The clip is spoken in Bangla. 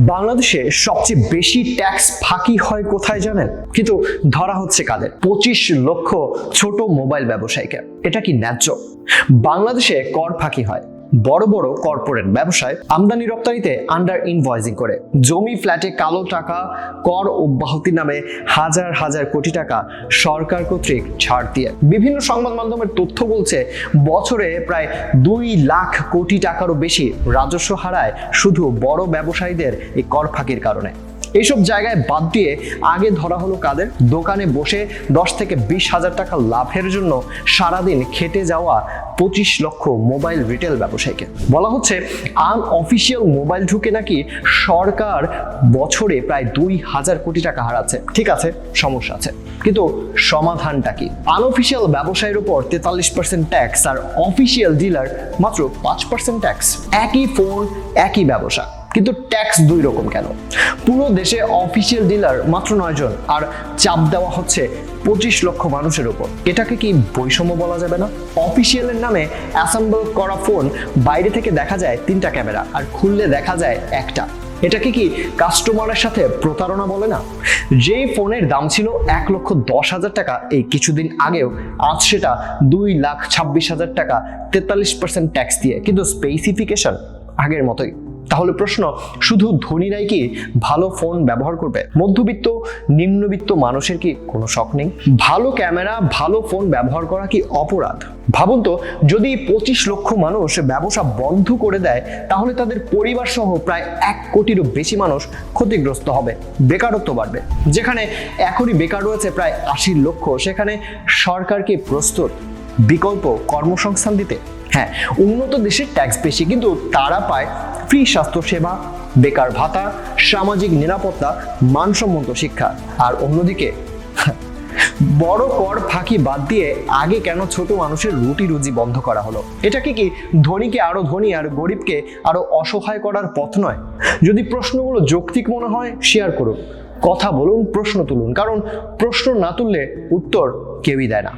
বাংলাদেশে সবচেয়ে বেশি ট্যাক্স ফাঁকি হয় কোথায় জানেন? কিন্তু ধরা হচ্ছে কাদের? 25 লক্ষ ছোট মোবাইল ব্যবসায়ীকে। এটা কি ন্যায্য? বাংলাদেশে কর ফাঁকি হয় বড় বড় কর্পোরেট ব্যবসায় আমদানি রপ্তানিতে আন্ডার ইনভয়েসিং করে, জমি ফ্ল্যাটে কালো টাকা, কর অব্যাহতি নামে হাজার হাজার কোটি টাকা সরকার কর্তৃক ছাড় দিয়ে। বিভিন্ন সংবাদ মাধ্যমের তথ্য বলছে বছরে প্রায় 2 লাখ কোটি টাকারও বেশি রাজস্ব হারায় শুধু বড় ব্যবসায়ীদের এই কর ফাঁকির কারণে। এইসব জায়গায় বাদ দিয়ে আগে ধরা হলো কাদের? দোকানে বসে 10 থেকে 20 হাজার টাকা লাভের জন্য সারাদিন খেটে যাওয়া 25 লক্ষ মোবাইল রিটেল ব্যবসায়ীকে। বলা হচ্ছে আনঅফিসিয়াল মোবাইল ঢুকে নাকি সরকার বছরে প্রায় 2000 কোটি টাকা হারাচ্ছে। ঠিক আছে, সমস্যা আছে, কিন্তু সমাধানটা কি? আনঅফিসিয়াল ব্যবসায়ীর উপর 43% ট্যাক্স আর অফিসিয়াল ডিলার মাত্র 5% ট্যাক্স। একই ফোন, একই ব্যবসা, কিন্তু ট্যাক্স 2 রকম কেন? পুরো দেশে অফিসিয়াল ডিলার মাত্র 9 জন, আর চাপ দেওয়া হচ্ছে 25 লক্ষ মানুষের উপর। এটাকে কি বৈষম্য বলা যাবে না? অফিসিয়ালের নামে অ্যাসেম্বল করা ফোন বাইরে থেকে দেখা যায় 3টা ক্যামেরা, আর খুললে দেখা যায় একটা। এটাকে কি কাস্টমারের সাথে প্রতারণা বলে না? যেই ফোনের দাম ছিল 1,10,000 টাকা এই কিছুদিন আগেও, আজ সেটা 2,26,000 টাকা 43% ট্যাক্স দিয়ে, কিন্তু স্পেসিফিকেশন আগের মতোই। তাহলে প্রশ্ন, শুধু ধনীরাই কি ভালো ফোন ব্যবহার করবে? মধ্যবিত্ত, নিম্নবিত্ত মানুষের কি কোনো শখ নেই? ভালো ক্যামেরা, ভালো ফোন ব্যবহার করা কি অপরাধ? ভাবুন তো, যদি 25 লক্ষ মানুষ ব্যবসা বন্ধ করে দেয়, তাহলে তাদের পরিবার সহ প্রায় 1 কোটিরও বেশি মানুষ ক্ষতিগ্রস্ত হবে। বেকারত্ব বাড়বে। যেখানে এখনই বেকার রয়েছে প্রায় 80 লক্ষ, সেখানে সরকার কি প্রস্তুত বিকল্প কর্মসংস্থান দিতে? হ্যাঁ, উন্নত দেশের ট্যাক্স বেশি, কিন্তু তারা পায় ফ্রি স্বাস্থ্য সেবা, বেকার ভাতা, সামাজিক নিরাপত্তা, মানসম্মত শিক্ষা। আর অন্যদিকে বড় কর ফাঁকি বাদ দিয়ে আগে কেন ছোট মানুষের রুটি রুজি বন্ধ করা হলো? এটা কি ধনীকে আরো ধনী আর গরিবকে আরো অসহায় করার পথ নয়? যদি প্রশ্নগুলো যৌক্তিক মনে হয় শেয়ার করুন, কথা বলুন, প্রশ্ন তুলুন, কারণ প্রশ্ন না তুললে উত্তর কেউই দেয় না।